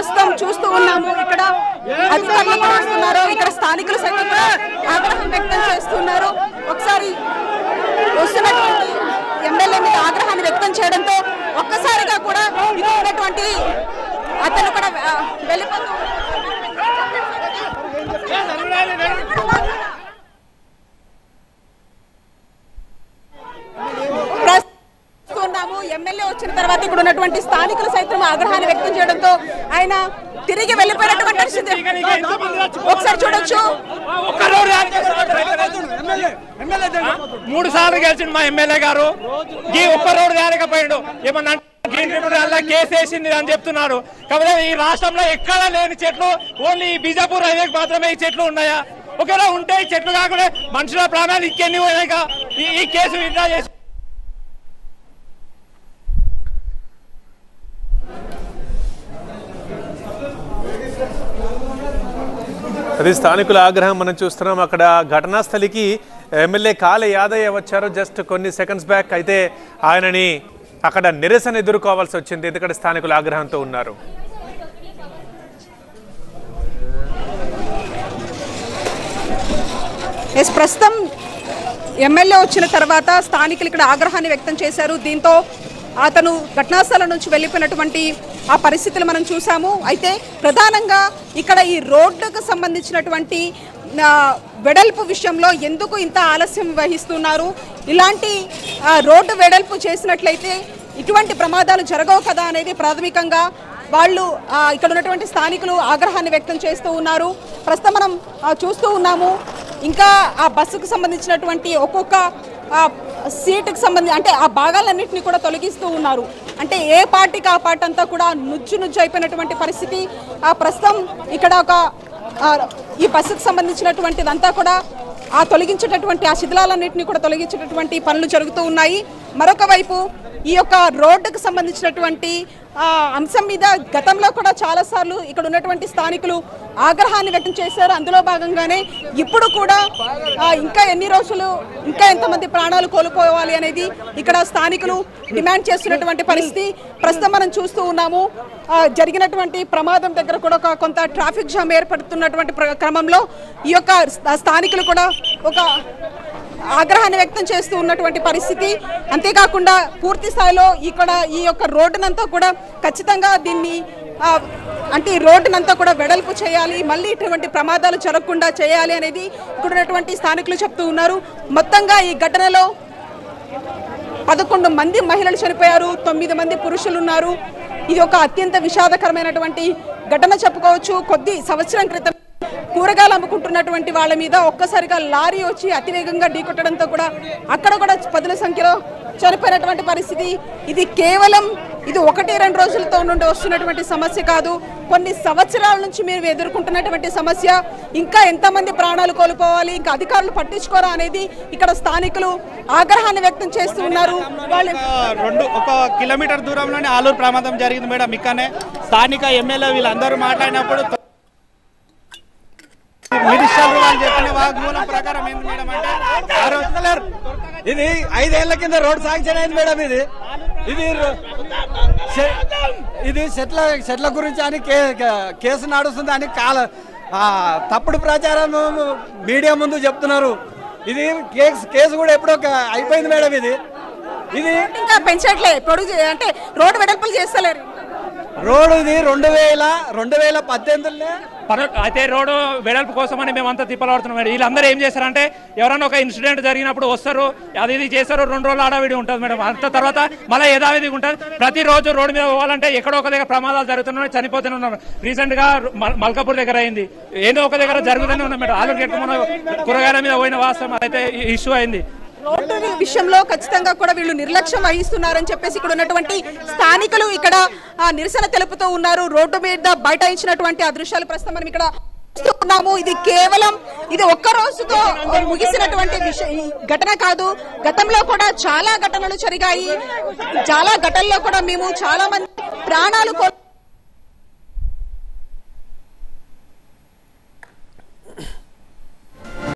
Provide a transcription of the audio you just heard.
ప్రస్తుతం చూస్తూ ఉన్నాము ఇక్కడ అధికారులు వస్తున్నారు, ఇక్కడ స్థానికులు సైతం ఆగ్రహం వ్యక్తం చేస్తున్నారు. ఒకసారి వస్తున్నటువంటి ఎమ్మెల్యే మీద ఆగ్రహాన్ని వ్యక్తం చేయడంతో ఒక్కసారిగా కూడా ఇక్కడ ఉన్నటువంటి అతను కూడా వెళ్ళిపోతూ ఎమ్మెల్యే వచ్చిన తర్వాత ఇక్కడ ఉన్నటువంటి స్థానికులు సైతం ఆగ్రహాన్ని వ్యక్తం చేయడంతో ఆయన తిరిగి వెళ్ళిపోయినటువంటి పరిస్థితి ఒకసారి చూడొచ్చు. 3 సార్లు గెలిచిండు మా ఎమ్మెల్యే గారు, ఈ ఒక్క రోడ్డు తేలేకపోయాడు. ఏమన్నా కేసు వేసింది అని చెప్తున్నారు. కాకపోతే ఈ రాష్ట్రంలో ఎక్కడ లేని చెట్లు ఓన్లీ ఈ బీజాపూర్ హైవేకి మాత్రమే ఈ చెట్లు ఉన్నాయా? ఒకవేళ ఉంటే ఈ చెట్లు కాకుండా మనుషుల ప్రాణాలు ఇంకెన్ని పోయినాక ఈ కేసు విత్డ్రా చేసి అది స్థానికుల ఆగ్రహం మనం చూస్తున్నాం. అక్కడ ఘటనా స్థలికి ఎమ్మెల్యే కాళ యాదయ్య వచ్చారు జస్ట్ కొన్ని సెకండ్స్ బ్యాక్. అయితే ఆయనని అక్కడ నిరసన ఎదుర్కోవాల్సి వచ్చింది, ఎందుకంటే స్థానికుల ఆగ్రహంతో ఉన్నారు. ప్రస్తుతం ఎమ్మెల్యే వచ్చిన తర్వాత స్థానికులు ఇక్కడ ఆగ్రహాన్ని వ్యక్తం చేశారు. దీంతో అతను ఘటనాస్థలం నుంచి వెళ్ళిపోయినటువంటి ఆ పరిస్థితులు మనం చూసాము. అయితే ప్రధానంగా ఇక్కడ ఈ రోడ్డుకు సంబంధించినటువంటి వెడల్పు విషయంలో ఎందుకు ఇంత ఆలస్యం వహిస్తున్నారు? ఇలాంటి రోడ్డు వెడల్పు చేసినట్లయితే ఇటువంటి ప్రమాదాలు జరగవు కదా అనేది ప్రాథమికంగా వాళ్ళు ఇక్కడ ఉన్నటువంటి స్థానికులు ఆగ్రహాన్ని వ్యక్తం చేస్తూ ఉన్నారు. ప్రస్తుతం మనం చూస్తూ ఉన్నాము. ఇంకా ఆ బస్సుకు సంబంధించినటువంటి ఒక్కొక్క సీటుకు సంబంధించి అంటే ఆ భాగాలన్నింటినీ కూడా తొలగిస్తూ ఉన్నారు. అంటే ఏ పార్టీకి ఆ పార్టీ అంతా కూడా నుజ్జు అయిపోయినటువంటి పరిస్థితి. ప్రస్తుతం ఇక్కడ ఒక ఈ బస్సుకు సంబంధించినటువంటిదంతా కూడా తొలగించేటటువంటి ఆ శిథిలాలన్నింటినీ కూడా తొలగించేటటువంటి పనులు జరుగుతూ ఉన్నాయి. మరొక వైపు ఈ యొక్క రోడ్డుకు సంబంధించినటువంటి అంశం మీద గతంలో కూడా చాలాసార్లు ఇక్కడ ఉన్నటువంటి స్థానికులు ఆగ్రహాన్ని వ్యక్తం చేశారు. అందులో భాగంగానే ఇప్పుడు కూడా ఇంకా ఎన్ని రోజులు ఇంకా ఎంతమంది ప్రాణాలు కోల్పోవాలి అనేది ఇక్కడ స్థానికులు డిమాండ్ చేస్తున్నటువంటి పరిస్థితి ప్రస్తుతం మనం చూస్తూ ఉన్నాము. జరిగినటువంటి ప్రమాదం దగ్గర కూడా కొంత ట్రాఫిక్ జామ్ ఏర్పడుతున్నటువంటి క్రమంలో ఈ యొక్క స్థానికులు కూడా ఒక ఆగ్రహాన్ని వ్యక్తం చేస్తూ ఉన్నటువంటి పరిస్థితి. అంతేకాకుండా పూర్తి స్థాయిలో ఇక్కడ ఈ యొక్క రోడ్డునంతా కూడా ఖచ్చితంగా దీన్ని అంటే ఈ రోడ్డునంతా కూడా వెడల్పు చేయాలి, మళ్ళీ ఇటువంటి ప్రమాదాలు జరగకుండా చేయాలి అనేది ఇక్కడ ఉన్నటువంటి స్థానికులు చెప్తూ ఉన్నారు. మొత్తంగా ఈ ఘటనలో 11 మంది మహిళలు చనిపోయారు, 9 మంది పురుషులు ఉన్నారు. ఇది ఒక అత్యంత విషాదకరమైనటువంటి ఘటన చెప్పుకోవచ్చు. కొద్ది సంవత్సరం క్రితం కూరగాయలు అమ్ముకుంటున్నటువంటి వాళ్ళ మీద ఒక్కసారిగా లారీ వచ్చి అతివేగంగా ఢీకొట్టడంతో కూడా అక్కడ కూడా పదుల సంఖ్యలో చనిపోయినటువంటి పరిస్థితి. ఇది కేవలం 1-2 రోజులతో నుండి వస్తున్నటువంటి సమస్య కాదు, కొన్ని సంవత్సరాల నుంచి మీరు ఎదుర్కొంటున్నటువంటి సమస్య. ఇంకా ఎంతమంది ప్రాణాలు కోల్పోవాలి, ఇంకా అధికారులు పట్టించుకోరా అనేది ఇక్కడ స్థానికులు ఆగ్రహాన్ని వ్యక్తం చేస్తూ ఉన్నారు. 1 కిలోమీటర్ దూరంలోనే ఆలూరు ప్రమాదం జరిగింది మేడం. ఇక్కడనే స్థానిక ఎమ్మెల్యే వీళ్ళందరూ మాట్లాడినప్పుడు మినిస్టర్ వాళ్ళు చెప్పిన వాగ్మూలం ప్రకారం ఏంది మేడం అంటే ఇది 5 ఏళ్ల కింద రోడ్ శాంక్షన్ అయింది మేడం. ఇది చెట్ల గురించి అని కేసు నడుస్తుంది అని తప్పుడు ప్రచారం మీడియా ముందు చెప్తున్నారు. ఇది కేసు కూడా ఎప్పుడో అయిపోయింది మేడం. ఇది ఇంకా పెంచట్లే అంటే రోడ్డు వెడల్పులు చేస్తలేరు. రోడ్డు ఇది 2018 అయితే రోడ్డు వెడల్పు కోసమని మేమంతా తిప్పలాడుతున్నాం. వీళ్ళందరూ ఏం చేస్తారంటే ఎవరైనా ఒక ఇన్సిడెంట్ జరిగినప్పుడు వస్తారు, అది ఇది చేస్తారు, 2 రోజులు ఆడావిడి ఉంటుంది మేడం. అంత తర్వాత మళ్ళీ యథావిధిగా ఉంటుంది. ప్రతిరోజు రోడ్డు మీద పోవాలంటే ఎక్కడో ఒక దగ్గర ప్రమాదాలు జరుగుతున్నాయి, చనిపోతూనే ఉన్నారు. రీసెంట్ గా మల్కాపూర్ దగ్గర అయింది, ఏదో ఒక దగ్గర జరుగుతూనే ఉన్నాయి మేడం. ఆలూరు గెట్టు మన కూరగాయల మీద పోయిన వాస్తవం అయితే ఇష్యూ అయింది. రోడ్డు విషయంలో ఖచ్చితంగా కూడా వీళ్ళు నిర్లక్ష్యం వహిస్తున్నారని చెప్పేసి ఇక్కడ ఉన్నటువంటి స్థానికులు ఇక్కడ నిరసన తెలుపుతూ ఉన్నారు. రోడ్డు మీద బైఠాయించినటువంటి ఆ దృశ్యాలు ప్రస్తుతం మనం ఇక్కడ చూస్తున్నాము. ఇది కేవలం ఒక్క రోజుతో ముగిసినటువంటి ఘటన కాదు. గతంలో కూడా చాలా ఘటనలు జరిగాయి. చాలా ఘటనలో కూడా మేము చాలా మంది ప్రాణాలు